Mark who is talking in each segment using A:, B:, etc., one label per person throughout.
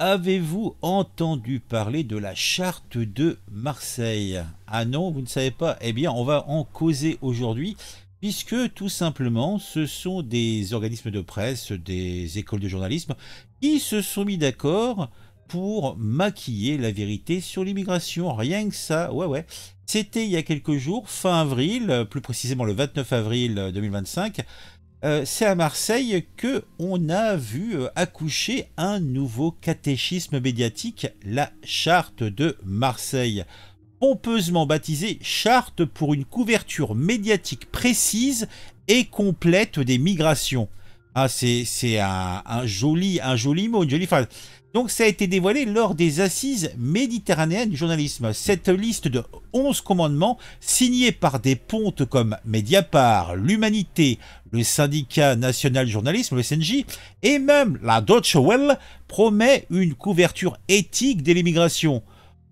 A: Avez-vous entendu parler de la charte de Marseille? Ah non, vous ne savez pas? Eh bien, on va en causer aujourd'hui, puisque tout simplement, ce sont des organismes de presse, des écoles de journalisme, qui se sont mis d'accord pour maquiller la vérité sur l'immigration. Rien que ça, ouais, ouais. C'était il y a quelques jours, fin avril, plus précisément le 29 avril 2025. C'est à Marseille que on a vu accoucher un nouveau catéchisme médiatique, la Charte de Marseille, pompeusement baptisée Charte pour une couverture médiatique précise et complète des migrations. Ah, c'est un joli mot, une jolie phrase. Donc ça a été dévoilé lors des assises méditerranéennes du journalisme. Cette liste de 11 commandements, signés par des pontes comme Mediapart, l'Humanité, le syndicat national du journalisme, le SNJ, et même la Deutsche Welle, promet une couverture éthique de l'immigration.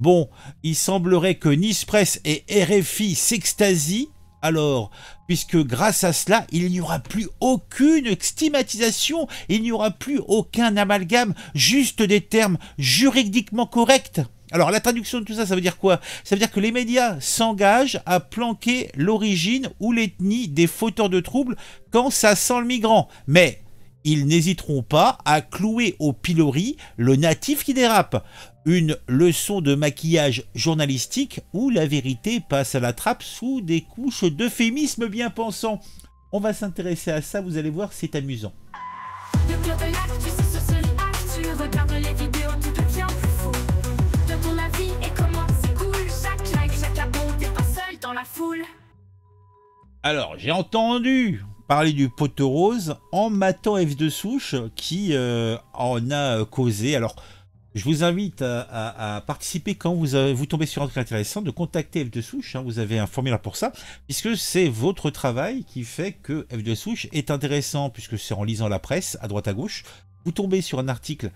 A: Bon, il semblerait que Nice Presse et RFI s'extasient alors, puisque grâce à cela, il n'y aura plus aucune stigmatisation, il n'y aura plus aucun amalgame, juste des termes juridiquement corrects. Alors la traduction de tout ça, ça veut dire quoi? Ça veut dire que les médias s'engagent à planquer l'origine ou l'ethnie des fauteurs de troubles quand ça sent le migrant. Mais ils n'hésiteront pas à clouer au pilori le natif qui dérape. Une leçon de maquillage journalistique où la vérité passe à la trappe sous des couches d'euphémismes bien pensants. On va s'intéresser à ça, vous allez voir, c'est amusant.
B: Le cœur de l'actu, c'est sur Actu. Regarde les vidéos, tout devient plus fou. De mon avis et comment c'est cool. Chaque like, chaque abon, t'es pas seul dans la foule.
A: Alors, j'ai entendu parler du poteau rose en matant F2 Souche qui en a causé. Alors, je vous invite à participer quand vous tombez sur un truc intéressant, de contacter F2 Souche, hein, vous avez un formulaire pour ça, puisque c'est votre travail qui fait que F2 Souche est intéressant, puisque c'est en lisant la presse, à droite à gauche, vous tombez sur un article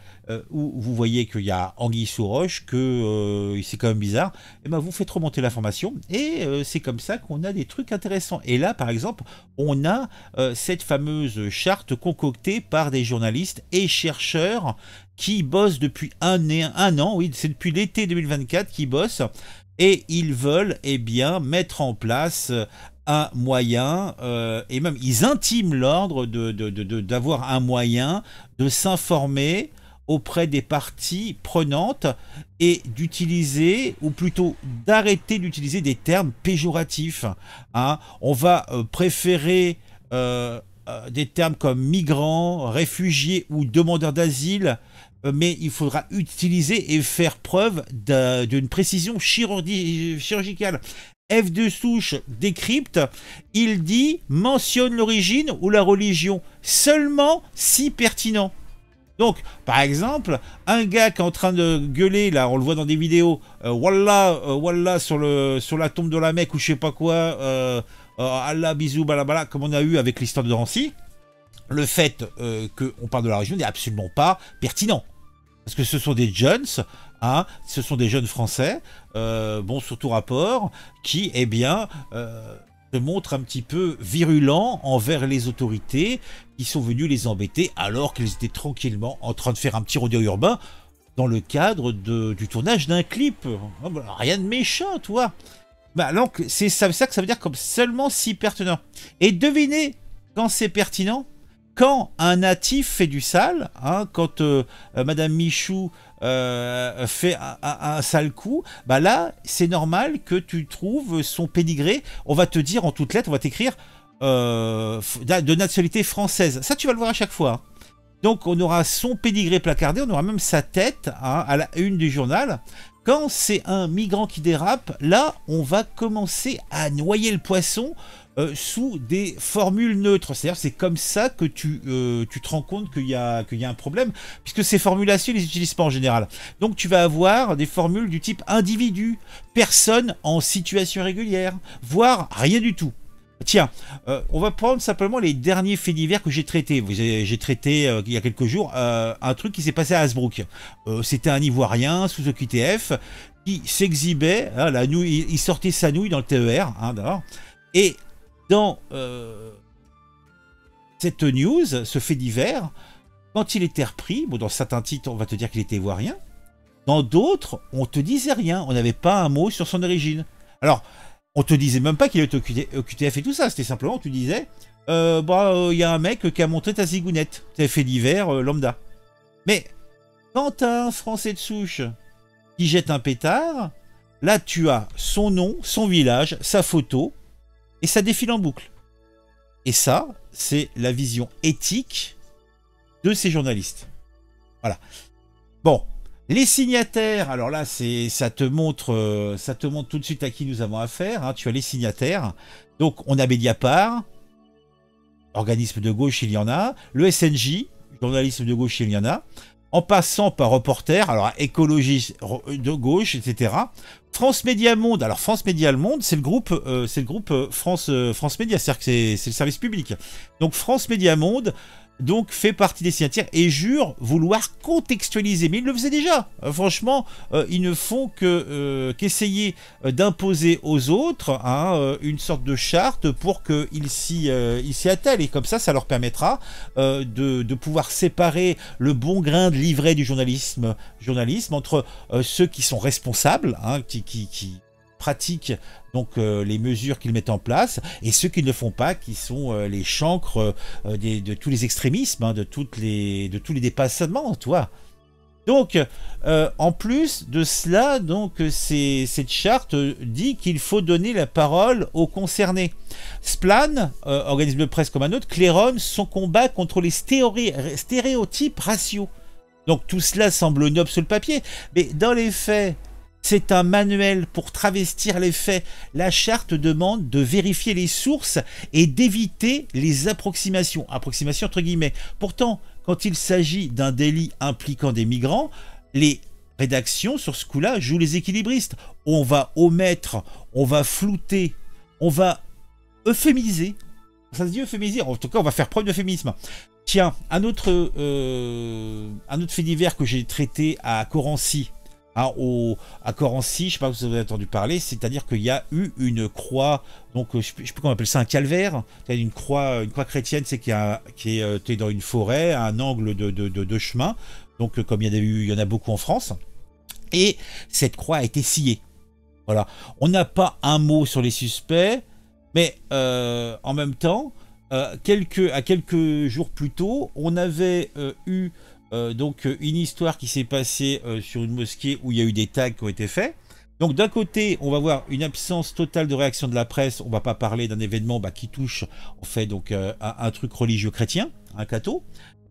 A: où vous voyez qu'il y a anguille sous roche, que c'est quand même bizarre, et ben vous faites remonter l'information, et c'est comme ça qu'on a des trucs intéressants. Et là, par exemple, on a cette fameuse charte concoctée par des journalistes et chercheurs qui bossent depuis un an, oui, c'est depuis l'été 2024 qu'ils bossent, et ils veulent bien mettre en place un moyen, et même ils intiment l'ordre d'avoir un moyen de s'informer auprès des parties prenantes et d'utiliser, ou plutôt d'arrêter d'utiliser des termes péjoratifs. Hein. On va préférer des termes comme migrants, réfugiés ou demandeurs d'asile, mais il faudra utiliser et faire preuve d'une précision chirurgicale. F2 Souche décrypte, il dit mentionne l'origine ou la religion seulement si pertinent. Donc, par exemple, un gars qui est en train de gueuler, là, on le voit dans des vidéos, Wallah, sur la tombe de la Mecque ou je sais pas quoi, Allah, bisous, balabala, comme on a eu avec l'histoire de Drancy, le fait qu'on parle de la religion n'est absolument pas pertinent. Parce que ce sont des jeunes, hein, ce sont des jeunes français, bon, sur tout rapport, qui, se montrent un petit peu virulents envers les autorités qui sont venues les embêter alors qu'ils étaient tranquillement en train de faire un petit rodéo urbain dans le cadre du tournage d'un clip. Rien de méchant, toi. Bah, donc, c'est ça que ça veut dire comme seulement si pertinent. Et devinez quand c'est pertinent. Quand un natif fait du sale, hein, quand Madame Michou fait un sale coup, bah là, c'est normal que tu trouves son pédigré. On va te dire en toutes lettres, on va t'écrire de nationalité française. Ça, tu vas le voir à chaque fois. Hein. Donc, on aura son pédigré placardé, on aura même sa tête, hein, à la une du journal. Quand c'est un migrant qui dérape, là, on va commencer à noyer le poisson sous des formules neutres. C'est-à-dire c'est comme ça que tu te rends compte qu'il y a un problème, puisque ces formulations, ils les utilisent pas en général. Donc tu vas avoir des formules du type individu, personne en situation régulière, voire rien du tout. Tiens, on va prendre simplement les derniers faits divers que j'ai traités. J'ai traité il y a quelques jours un truc qui s'est passé à Hasbrook. C'était un Ivoirien sous OQTF qui s'exhibait, hein, la nouille, il sortait sa nouille dans le TER, hein, et dans cette news, ce fait divers, quand il était repris, bon, dans certains titres, on va te dire qu'il était ivoirien. Dans d'autres, on te disait rien. On n'avait pas un mot sur son origine. Alors, on te disait même pas qu'il était au QTF et tout ça. C'était simplement, tu disais, y a un mec qui a monté ta zigounette. Tu avais fait l'hiver lambda. Mais quand tu as un Français de souche qui jette un pétard, là, tu as son nom, son village, sa photo, et ça défile en boucle. Et ça, c'est la vision éthique de ces journalistes. Voilà. Bon, les signataires, alors là, ça te montre tout de suite à qui nous avons affaire. Hein. Tu as les signataires. Donc, on a Mediapart, organisme de gauche, il y en a. Le SNJ, journalisme de gauche, il y en a. En passant par Reporter, alors écologie de gauche, etc. France Média Monde, alors France Média Monde, c'est le groupe France Média, c'est-à-dire que c'est le service public. Donc France Média Monde, donc fait partie des signataires et jure vouloir contextualiser. Mais ils le faisaient déjà. Franchement, ils ne font qu'essayer d'imposer aux autres une sorte de charte pour qu'ils s'y attellent. Et comme ça leur permettra de pouvoir séparer le bon grain de l'ivraie du journalisme entre ceux qui sont responsables, qui pratiquent donc les mesures qu'ils mettent en place, et ceux qui ne le font pas, qui sont les chancres de tous les extrémismes, de tous les dépassements, toi. Donc, en plus de cela, donc cette charte dit qu'il faut donner la parole aux concernés. Splan, organisme de presse comme un autre, claironne son combat contre les stéréotypes raciaux. Donc tout cela semble noble sur le papier, mais dans les faits, c'est un manuel pour travestir les faits. La charte demande de vérifier les sources et d'éviter les approximations. Approximations entre guillemets. Pourtant, quand il s'agit d'un délit impliquant des migrants, les rédactions sur ce coup-là jouent les équilibristes. On va omettre, on va flouter, on va euphémiser. Ça se dit euphémiser, en tout cas on va faire preuve d'euphémisme. Tiens, un autre fait divers que j'ai traité à Corancy. À Corancy, je ne sais pas si vous avez entendu parler, c'est-à-dire qu'il y a eu une croix, donc je ne sais plus comment on appelle ça, un calvaire, une croix chrétienne, c'est qui est dans une forêt, à un angle de chemin, donc comme il y en a beaucoup en France, et cette croix a été sciée. Voilà, on n'a pas un mot sur les suspects, mais en même temps, quelques jours plus tôt, on avait eu donc une histoire qui s'est passée sur une mosquée où il y a eu des tags qui ont été faits. Donc d'un côté, on va voir une absence totale de réaction de la presse. On va pas parler d'un événement qui touche en fait donc un truc religieux chrétien, un catho.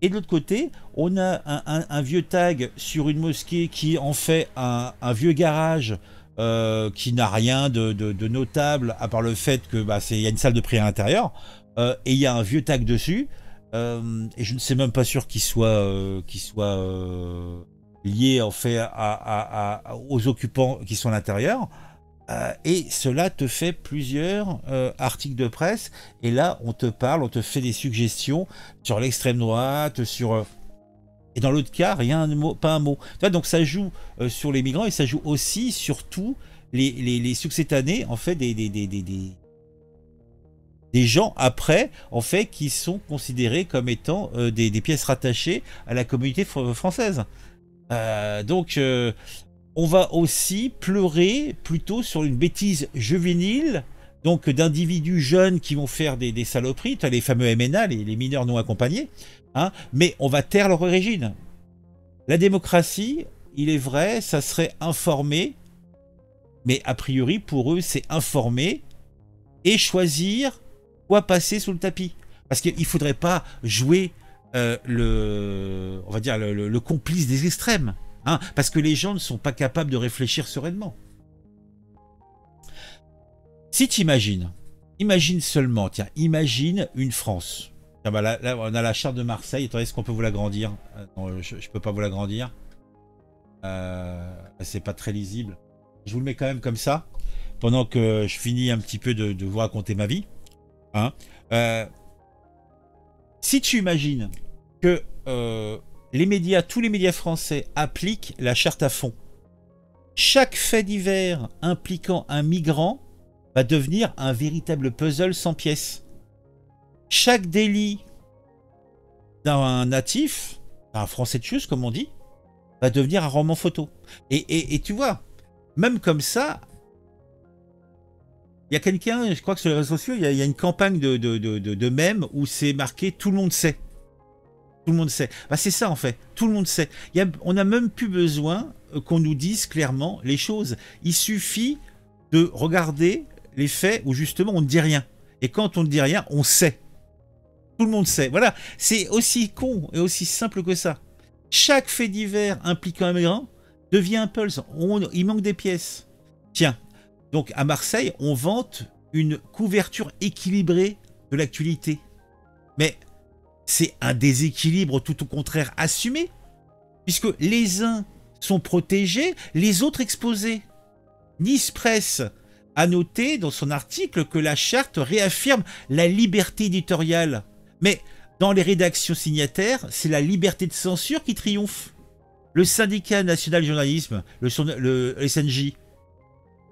A: Et de l'autre côté, on a un vieux tag sur une mosquée qui en fait un vieux garage qui n'a rien de notable à part le fait que y a une salle de prière à l'intérieur et il y a un vieux tag dessus. Et je ne sais même pas sûr qu'il soit lié en fait aux occupants qui sont à l'intérieur. Et cela te fait plusieurs articles de presse. Et là, on te fait des suggestions sur l'extrême droite, et dans l'autre cas, pas un mot. Donc ça joue sur les migrants et ça joue aussi sur tous les succétanés en fait des gens après, en fait, qui sont considérés comme étant des pièces rattachées à la communauté française. Donc, on va aussi pleurer plutôt sur une bêtise juvénile, donc d'individus jeunes qui vont faire des saloperies. Tu as les fameux MNA, les mineurs non accompagnés, mais on va taire leur origine. La démocratie, il est vrai, ça serait informer, mais a priori, pour eux, c'est informer et choisir quoi passer sous le tapis. Parce qu'il ne faudrait pas jouer le complice des extrêmes. Parce que les gens ne sont pas capables de réfléchir sereinement. Si tu imagine seulement, imagine une France. Là, on a la charte de Marseille. Attendez, est-ce qu'on peut vous l'agrandir? Non, je ne peux pas vous l'agrandir. C'est pas très lisible. Je vous le mets quand même comme ça, pendant que je finis un petit peu de vous raconter ma vie. Si tu imagines que tous les médias français appliquent la charte à fond, chaque fait divers impliquant un migrant va devenir un véritable puzzle sans pièces. Chaque délit d'un natif un français de chose, comme on dit, va devenir un roman photo. Et tu vois, même comme ça, il y a quelqu'un, je crois que sur les réseaux sociaux, il y a une campagne de mèmes où c'est marqué « Tout le monde sait ». Tout le monde sait. Bah, c'est ça en fait, tout le monde sait. On n'a même plus besoin qu'on nous dise clairement les choses. Il suffit de regarder les faits où justement on ne dit rien. Et quand on ne dit rien, on sait. Tout le monde sait. Voilà, c'est aussi con et aussi simple que ça. Chaque fait divers impliquant un migrant devient un pulse. Il manque des pièces. Tiens, donc à Marseille, on vante une couverture équilibrée de l'actualité. Mais c'est un déséquilibre tout au contraire assumé, puisque les uns sont protégés, les autres exposés. Nice Presse a noté dans son article que la charte réaffirme la liberté éditoriale. Mais dans les rédactions signataires, c'est la liberté de censure qui triomphe. Le syndicat national du journalisme, le SNJ,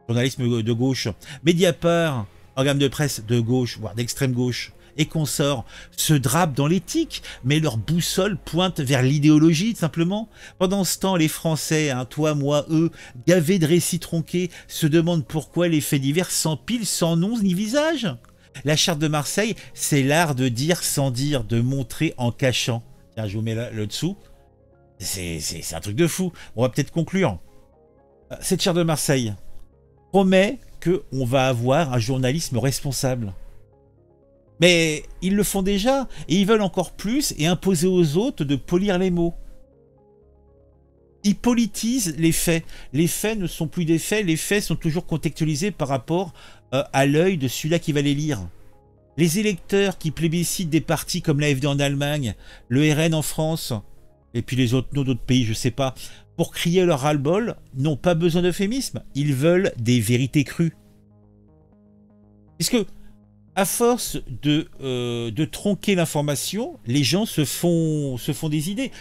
A: journalisme de gauche, Mediapart, organe de presse de gauche, voire d'extrême gauche, et consorts, se drapent dans l'éthique, mais leur boussole pointe vers l'idéologie, tout simplement. Pendant ce temps, les Français, hein, toi, moi, eux, gavés de récits tronqués, se demandent pourquoi les faits divers s'empilent sans nom ni visage. La charte de Marseille, c'est l'art de dire sans dire, de montrer en cachant. Tiens, je vous mets là, le dessous. C'est un truc de fou. On va peut-être conclure. Cette charte de Marseille promet qu'on va avoir un journalisme responsable. Mais ils le font déjà, et ils veulent encore plus et imposer aux autres de polir les mots. Ils politisent les faits. Les faits ne sont plus des faits, les faits sont toujours contextualisés par rapport à l'œil de celui-là qui va les lire. Les électeurs qui plébiscitent des partis comme l'AfD en Allemagne, le RN en France, et puis les autres noms d'autres pays, je sais pas, pour crier leur ras-le-bol, n'ont pas besoin d'euphémisme. Ils veulent des vérités crues. Puisque à force de tronquer l'information, les gens se font des idées.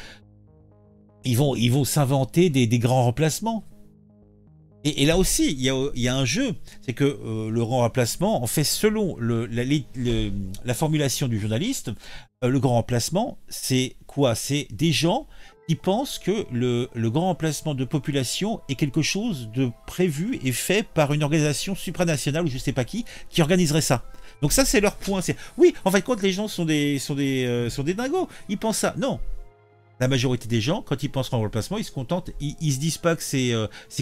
A: Ils vont s'inventer des grands remplacements. Et là aussi, il y a un jeu. C'est que le grand remplacement, en fait, selon la formulation du journaliste, le grand remplacement, c'est quoi? C'est des gens qui pensent que le grand remplacement de population est quelque chose de prévu et fait par une organisation supranationale ou je sais pas qui organiserait ça. Donc ça, c'est leur point. Oui, en fait, quand les gens sont des dingos, ils pensent ça. Non. La majorité des gens, quand ils pensent en remplacement, ils se contentent, ils se disent pas que c'est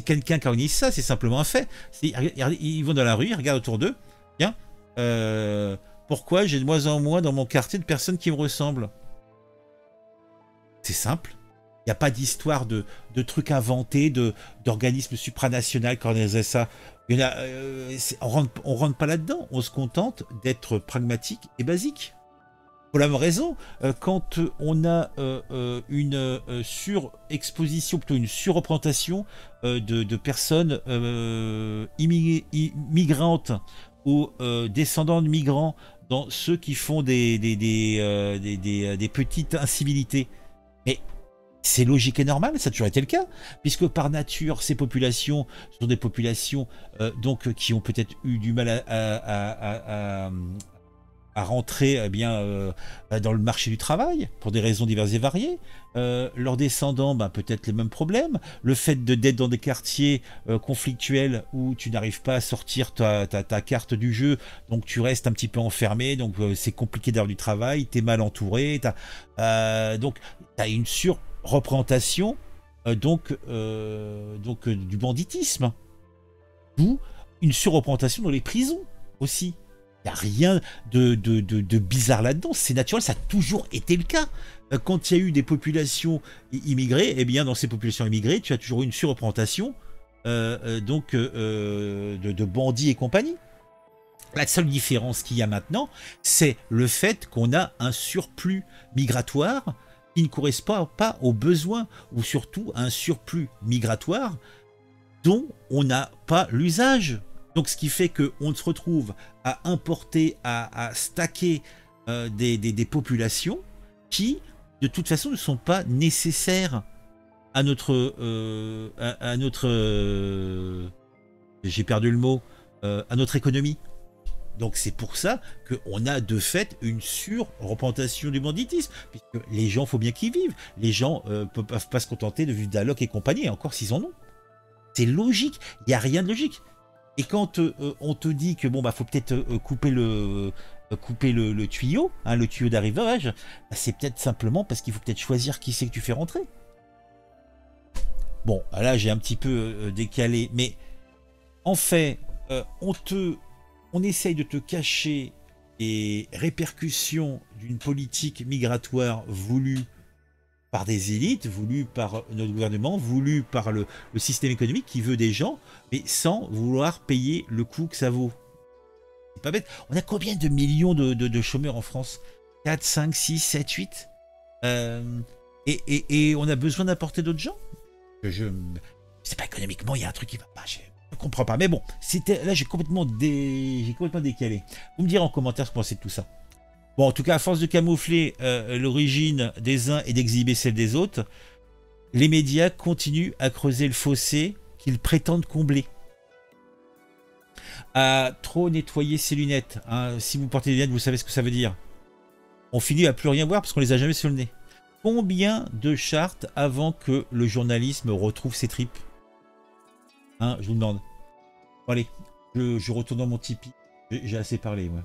A: quelqu'un qui organise ça, c'est simplement un fait. Ils vont dans la rue, ils regardent autour d'eux. Tiens, pourquoi j'ai de moins en moins dans mon quartier de personnes qui me ressemblent? C'est simple. Il n'y a pas d'histoire de trucs inventés, d'organismes supranationaux qui organiseraient ça. On rentre pas là-dedans. On se contente d'être pragmatique et basique. Pour la même raison, quand on a une surexposition, plutôt une surreprésentation de personnes immigrantes ou descendants de migrants dans ceux qui font des petites incivilités, mais c'est logique et normal, ça a toujours été le cas, puisque par nature, ces populations sont des populations donc qui ont peut-être eu du mal à rentrer dans le marché du travail, pour des raisons diverses et variées. Leurs descendants, peut-être les mêmes problèmes. Le fait d'être dans des quartiers conflictuels où tu n'arrives pas à sortir ta carte du jeu, donc tu restes un petit peu enfermé, donc c'est compliqué d'avoir du travail, tu es mal entouré, donc tu as une surreprésentation du banditisme. D'où une surreprésentation dans les prisons aussi. Il n'y a rien de bizarre là-dedans, c'est naturel, ça a toujours été le cas. Quand il y a eu des populations immigrées, eh bien dans ces populations immigrées, tu as toujours eu une surreprésentation de bandits et compagnie. La seule différence qu'il y a maintenant, c'est le fait qu'on a un surplus migratoire qui ne correspond pas aux besoins, ou surtout un surplus migratoire dont on n'a pas l'usage. Donc ce qui fait qu'on se retrouve à importer, à stacker des populations qui, de toute façon, ne sont pas nécessaires à notre... j'ai perdu le mot, à notre économie. Donc c'est pour ça qu'on a de fait une surreprésentation du banditisme, puisque les gens, faut bien qu'ils vivent. Les gens ne peuvent pas se contenter de vivre d'alloc et compagnie, encore s'ils en ont. C'est logique, il n'y a rien de logique. Et quand on te dit que bon bah faut peut-être couper le tuyau, hein, le tuyau d'arrivage, bah, c'est peut-être simplement parce qu'il faut peut-être choisir qui c'est que tu fais rentrer. Bon, là j'ai un petit peu décalé, mais en fait, on essaye de te cacher les répercussions d'une politique migratoire voulue par des élites, voulue par notre gouvernement, voulue par le système économique qui veut des gens, mais sans vouloir payer le coût que ça vaut. C'est pas bête. On a combien de millions de chômeurs en France? 4, 5, 6, 7, 8 et on a besoin d'apporter d'autres gens? C'est pas économiquement, il y a un truc qui va pas. Je ne comprends pas. Mais bon, là j'ai complètement décalé. Vous me direz en commentaire ce que vous pensez de tout ça. Bon, en tout cas, à force de camoufler l'origine des uns et d'exhiber celle des autres, les médias continuent à creuser le fossé qu'ils prétendent combler. À trop nettoyer ses lunettes. Hein. Si vous portez des lunettes, vous savez ce que ça veut dire. On finit à plus rien voir parce qu'on les a jamais sur le nez. Combien de chartes avant que le journalisme retrouve ses tripes? Hein, je vous demande. Bon, allez, je retourne dans mon Tipeee. J'ai assez parlé, ouais.